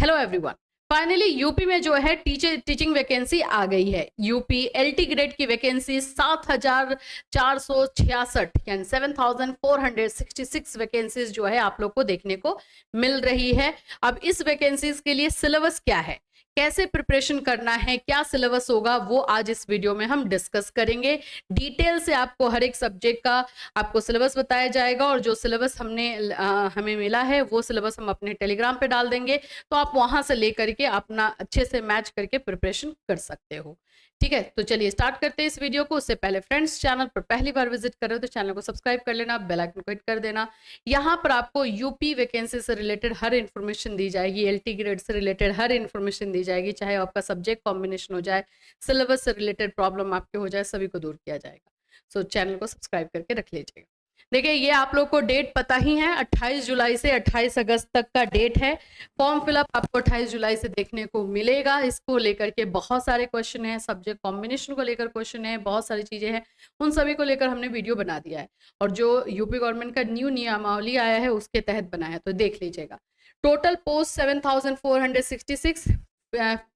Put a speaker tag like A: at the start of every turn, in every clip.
A: Hello everyone. Finally UP में जो है टीचिंग वैकेंसी आ गई है। यूपी एलटी ग्रेड की वैकेंसी 7,466 यानी 7,466 वैकेंसीज जो है आप लोग को देखने को मिल रही है। अब इस वैकेंसीज के लिए सिलेबस क्या है, कैसे प्रिपरेशन करना है, क्या सिलेबस होगा, वो आज इस वीडियो में हम डिस्कस करेंगे। डिटेल से आपको हर एक सब्जेक्ट का आपको सिलेबस बताया जाएगा और जो सिलेबस हमें मिला है वो सिलेबस हम अपने टेलीग्राम पे डाल देंगे, तो आप वहां से लेकर के अपना अच्छे से मैच करके प्रिपरेशन कर सकते हो। ठीक है, तो चलिए स्टार्ट करते हैं इस वीडियो को। उससे पहले फ्रेंड्स, चैनल पर पहली बार विजिट कर रहे हो तो चैनल को सब्सक्राइब कर लेना, बेल आइकन को हिट कर देना। यहाँ पर आपको यूपी वैकेंसी से रिलेटेड हर इन्फॉर्मेशन दी जाएगी, एलटी ग्रेड से रिलेटेड हर इन्फॉर्मेशन दी जाएगी, चाहे आपका सब्जेक्ट कॉम्बिनेशन हो जाए, सिलेबस से रिलेटेड प्रॉब्लम आपके हो जाए, सभी को दूर किया जाएगा। सो चैनल को सब्सक्राइब करके रख लीजिएगा। देखिए, ये आप लोग को डेट पता ही है, 28 जुलाई से 28 अगस्त तक का डेट है। फॉर्म फिलअप आपको 28 जुलाई से देखने को मिलेगा। इसको लेकर के बहुत सारे क्वेश्चन हैं, सब्जेक्ट कॉम्बिनेशन को लेकर क्वेश्चन है, बहुत सारी चीजें हैं, उन सभी को लेकर हमने वीडियो बना दिया है और जो यूपी गवर्नमेंट का न्यू नियमावली आया है उसके तहत बनाया है, तो देख लीजिएगा। टोटल पोस्ट 7,466,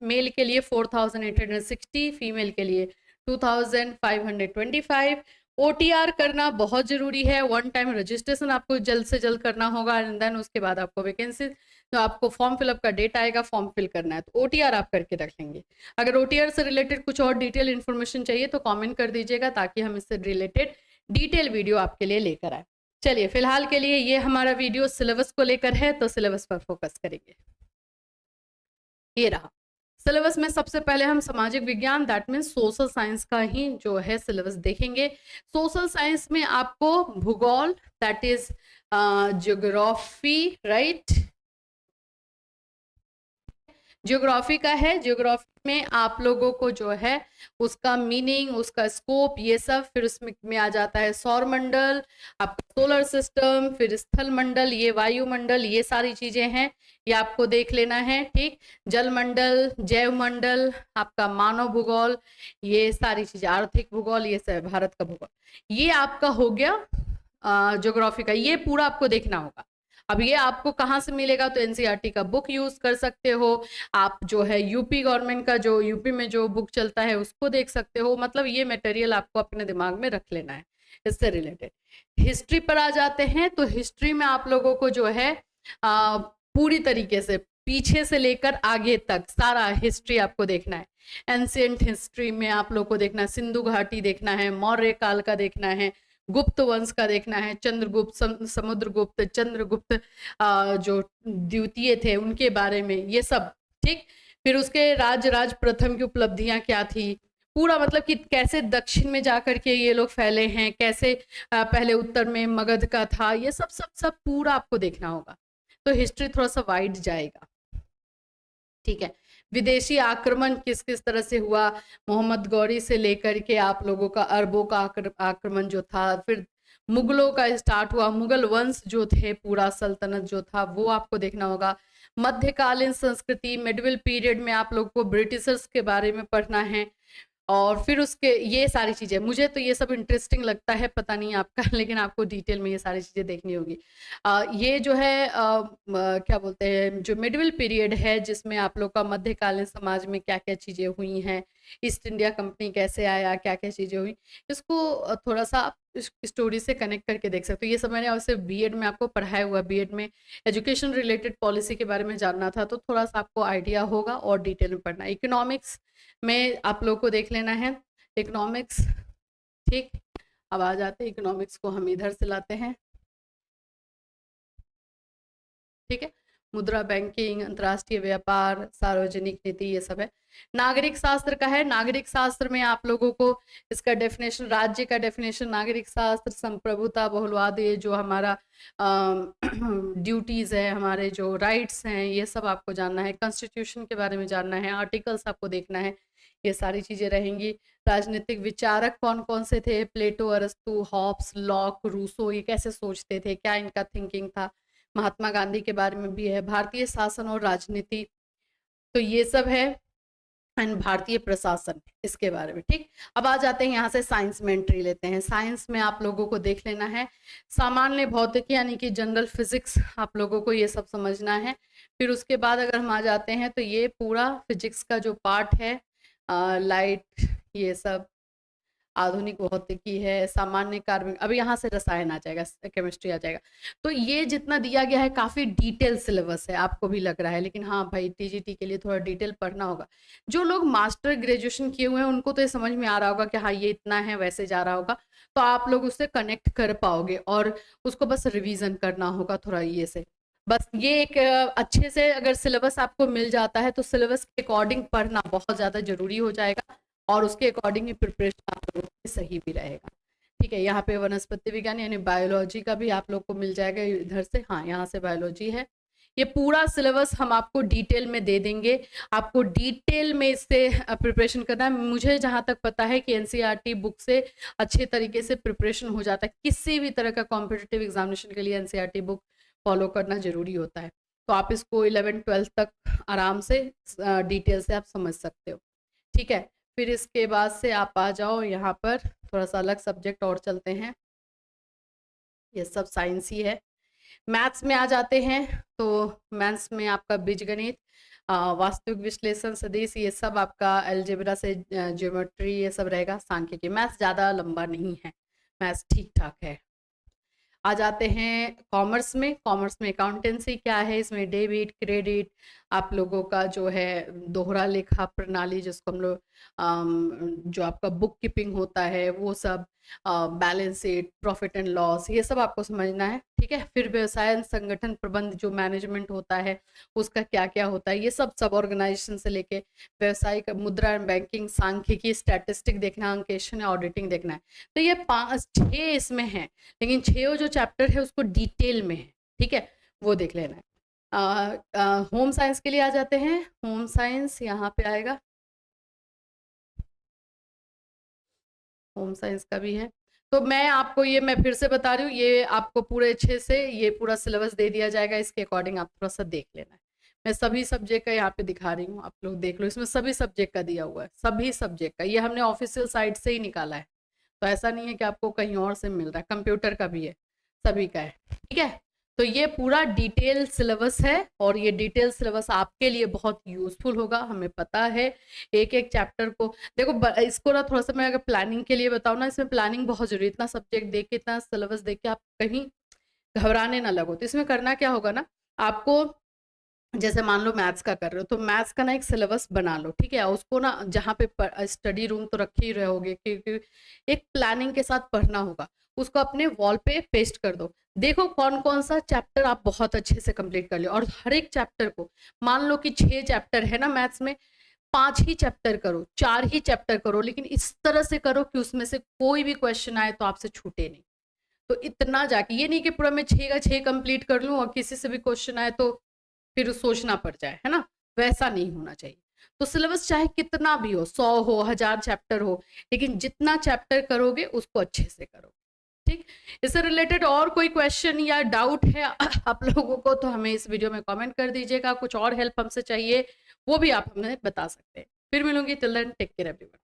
A: मेल के लिए 4,860, फीमेल के लिए 2,525। ओटीआर करना बहुत जरूरी है। वन टाइम रजिस्ट्रेशन आपको जल्द से जल्द करना होगा एंड देन उसके बाद आपको वैकेंसी, तो आपको फॉर्म फिलअप का डेट आएगा, फॉर्म फिल करना है, तो ओटीआर आप करके रख लेंगे। अगर ओटीआर से रिलेटेड कुछ और डिटेल इन्फॉर्मेशन चाहिए तो कमेंट कर दीजिएगा ताकि हम इससे रिलेटेड डिटेल वीडियो आपके लिए लेकर आए। चलिए, फिलहाल के लिए ये हमारा वीडियो सिलेबस को लेकर है, तो सिलेबस पर फोकस करेंगे। ये रहा सिलेबस में सबसे पहले हम सामाजिक विज्ञान, दैट मीन्स सोशल साइंस का ही जो है सिलेबस देखेंगे। सोशल साइंस में आपको भूगोल, that is geography, right, geography का है। ज्योग्राफी में आप लोगों को जो है उसका मीनिंग, उसका स्कोप, ये सब, फिर उसमें आ जाता है सौर मंडल, आपका सोलर सिस्टम, फिर स्थल मंडल, ये वायुमंडल, ये सारी चीजें हैं, ये आपको देख लेना है। ठीक, जल मंडल, जैव मंडल, आपका मानव भूगोल, ये सारी चीजें, आर्थिक भूगोल, ये सब भारत का भूगोल, ये आपका हो गया ज्योग्राफी का। ये पूरा आपको देखना होगा। अब ये आपको कहाँ से मिलेगा, तो एनसीईआरटी का बुक यूज कर सकते हो आप, जो है यूपी गवर्नमेंट का जो यूपी में जो बुक चलता है उसको देख सकते हो। मतलब ये मटेरियल आपको अपने दिमाग में रख लेना है इससे रिलेटेड। हिस्ट्री पर आ जाते हैं, तो हिस्ट्री में आप लोगों को जो है पूरी तरीके से पीछे से लेकर आगे तक सारा हिस्ट्री आपको देखना है। एंशिएंट हिस्ट्री में आप लोग को देखना है, सिंधु घाटी देखना है, मौर्य काल का देखना है, गुप्त वंश का देखना है, चंद्रगुप्त, समुद्रगुप्त, चंद्रगुप्त जो द्वितीय थे उनके बारे में, ये सब। ठीक, फिर उसके राज प्रथम की उपलब्धियां क्या थी, पूरा मतलब कि कैसे दक्षिण में जाकर के ये लोग फैले हैं, कैसे पहले उत्तर में मगध का था, ये सब सब सब पूरा आपको देखना होगा। तो हिस्ट्री थोड़ा सा वाइड जाएगा। ठीक है, विदेशी आक्रमण किस किस तरह से हुआ, मोहम्मद गौरी से लेकर के आप लोगों का अरबों का आक्रमण जो था, फिर मुगलों का स्टार्ट हुआ, मुगल वंश जो थे, पूरा सल्तनत जो था वो आपको देखना होगा। मध्यकालीन संस्कृति, मिडिवल पीरियड में आप लोग को ब्रिटिशर्स के बारे में पढ़ना है, और फिर उसके ये सारी चीजें, मुझे तो ये सब इंटरेस्टिंग लगता है, पता नहीं आपका, लेकिन आपको डिटेल में ये सारी चीजें देखनी होगी। ये जो है क्या बोलते हैं, जो मिडिवल पीरियड है जिसमें आप लोग का मध्यकालीन समाज में क्या क्या चीजें हुई हैं, ईस्ट इंडिया कंपनी कैसे आया, क्या क्या चीजें हुई, इसको थोड़ा सा आप स्टोरी से कनेक्ट करके देख सकते हो। ये सब मैंने वैसे बीएड में आपको पढ़ाया हुआ, बीएड में एजुकेशन रिलेटेड पॉलिसी के बारे में जानना था तो थोड़ा सा आपको आइडिया होगा और डिटेल में पढ़ना। इकोनॉमिक्स में आप लोग को देख लेना है, इकोनॉमिक्स। ठीक, अब आ जाते हैं इकोनॉमिक्स को हम इधर से लाते हैं। ठीक है, मुद्रा बैंकिंग, अंतर्राष्ट्रीय व्यापार, सार्वजनिक नीति, ये सब है। नागरिक शास्त्र का है। नागरिक शास्त्र में आप लोगों को इसका डेफिनेशन, राज्य का डेफिनेशन, नागरिक शास्त्र, संप्रभुता, बहुलवाद, ये जो हमारा ड्यूटीज है, हमारे जो राइट्स हैं, ये सब आपको जानना है। कॉन्स्टिट्यूशन के बारे में जानना है, आर्टिकल्स आपको देखना है, ये सारी चीजें रहेंगी। राजनीतिक विचारक कौन कौन से थे, प्लेटो, अरस्तु, हॉब्स, लॉक, रूसो, ये कैसे सोचते थे, क्या इनका थिंकिंग था। महात्मा गांधी के बारे में भी है। भारतीय शासन और राजनीति, तो ये सब है। एंड भारतीय प्रशासन, इसके बारे में। ठीक, अब आ जाते हैं यहाँ से साइंस में एंट्री लेते हैं। साइंस में आप लोगों को देख लेना है सामान्य भौतिकी यानी कि जनरल फिजिक्स, आप लोगों को ये सब समझना है। फिर उसके बाद अगर हम आ जाते हैं तो ये पूरा फिजिक्स का जो पार्ट है, लाइट, ये सब आधुनिक भौतिकी है, सामान्य कार्बन, अब यहाँ से रसायन आ जाएगा, केमिस्ट्री आ जाएगा। तो ये जितना दिया गया है काफी डिटेल सिलेबस है, आपको भी लग रहा है, लेकिन हाँ भाई टीजीटी के लिए थोड़ा डिटेल पढ़ना होगा। जो लोग मास्टर ग्रेजुएशन किए हुए हैं उनको तो ये समझ में आ रहा होगा कि हाँ ये इतना है, वैसे जा रहा होगा, तो आप लोग उससे कनेक्ट कर पाओगे और उसको बस रिवीजन करना होगा थोड़ा ये से। बस ये एक अच्छे से अगर सिलेबस आपको मिल जाता है तो सिलेबस के अकॉर्डिंग पढ़ना बहुत ज्यादा जरूरी हो जाएगा और उसके अकॉर्डिंग ही प्रिपरेशन आप लोगों की सही भी रहेगा। ठीक है, यहाँ पे वनस्पति विज्ञान यानी बायोलॉजी का भी आप लोग को मिल जाएगा इधर से, हाँ यहाँ से बायोलॉजी है। ये पूरा सिलेबस हम आपको डिटेल में दे देंगे, आपको डिटेल में इससे प्रिपरेशन करना है। मुझे जहाँ तक पता है कि एनसीईआरटी बुक से अच्छे तरीके से प्रिपरेशन हो जाता है, किसी भी तरह का कॉम्पिटिटिव एग्जामिनेशन के लिए एनसीईआरटी बुक फॉलो करना जरूरी होता है। तो आप इसको 11th-12th तक आराम से डिटेल से आप समझ सकते हो। ठीक है, फिर इसके बाद से आप आ जाओ यहाँ पर थोड़ा सा अलग सब्जेक्ट और चलते हैं, ये सब साइंस ही है। मैथ्स में आ जाते हैं तो मैथ्स में आपका बीजगणित, वास्तविक विश्लेषण, सदिश, ये सब आपका अलजेब्रा से ज्योमेट्री ये सब रहेगा। सांख्यिकी, मैथ्स ज़्यादा लंबा नहीं है, मैथ्स ठीक ठाक है। आ जाते हैं कॉमर्स में। कॉमर्स में अकाउंटेंसी क्या है, इसमें डेबिट क्रेडिट, आप लोगों का जो है दोहरा लेखा प्रणाली जिसको हम लोग जो आपका बुक कीपिंग होता है वो सब, balance sheet, profit and loss, ये सब आपको समझना है। ठीक है, फिर व्यवसाय संगठन प्रबंध जो मैनेजमेंट होता है उसका क्या क्या होता है, ये सब ऑर्गेनाइजेशन से लेके व्यवसायिक, मुद्रा एंड बैंकिंग, सांख्यिकी, स्टैटिस्टिक देखना, अंकेक्षण, ऑडिटिंग देखना है। तो ये 5-6 इसमें है, लेकिन 6 जो चैप्टर है उसको डिटेल में है। ठीक है, वो देख लेना है। होम साइंस के लिए आ जाते हैं। होम साइंस यहाँ पे आएगा, होम साइंस का भी है। तो मैं आपको ये मैं फिर से बता रही हूँ, ये आपको पूरे अच्छे से ये पूरा सिलेबस दे दिया जाएगा, इसके अकॉर्डिंग आप थोड़ा सा देख लेना है। मैं सभी सब्जेक्ट का यहाँ पे दिखा रही हूँ, आप लोग देख लो, इसमें सभी सब्जेक्ट का दिया हुआ है, सभी सब्जेक्ट का, ये हमने ऑफिशियल साइट से ही निकाला है, तो ऐसा नहीं है कि आपको कहीं और से मिल रहा है, कंप्यूटर का भी है, सभी का है। ठीक है, तो ये पूरा डिटेल सिलेबस है और ये डिटेल सिलेबस आपके लिए बहुत यूजफुल होगा, हमें पता है। एक एक चैप्टर को देखो, इसको ना थोड़ा सा मैं अगर प्लानिंग के लिए बताऊँ ना, इसमें प्लानिंग बहुत जरूरी है। इतना सब्जेक्ट देख के, इतना सिलेबस देख के आप कहीं घबराने ना लगो। तो इसमें करना क्या होगा ना, आपको जैसे मान लो मैथ्स का कर रहे हो तो मैथ्स का ना एक सिलेबस बना लो। ठीक है, उसको ना जहाँ पे स्टडी रूम तो रखे ही रहोगे, क्योंकि एक प्लानिंग के साथ पढ़ना होगा, उसको अपने वॉल पे पेस्ट कर दो। देखो कौन कौन सा चैप्टर आप बहुत अच्छे से कंप्लीट कर लियो, और हर एक चैप्टर को, मान लो कि 6 चैप्टर है ना मैथ्स में, 5 ही चैप्टर करो, 4 ही चैप्टर करो, लेकिन इस तरह से करो कि उसमें से कोई भी क्वेश्चन आए तो आपसे छूटे नहीं। तो इतना जाके, ये नहीं कि पूरा मैं 6 का 6 कंप्लीट कर लूं और किसी से भी क्वेश्चन आए तो फिर सोचना पड़ जाए, है ना, वैसा नहीं होना चाहिए। तो सिलेबस चाहे कितना भी हो, 100 हो, 1000 चैप्टर हो, लेकिन जितना चैप्टर करोगे उसको अच्छे से करो। ठीक, इससे रिलेटेड और कोई क्वेश्चन या डाउट है आप लोगों को तो हमें इस वीडियो में कमेंट कर दीजिएगा। कुछ और हेल्प हमसे चाहिए वो भी आप हमें बता सकते हैं। फिर मिलूंगी, till then take care everyone.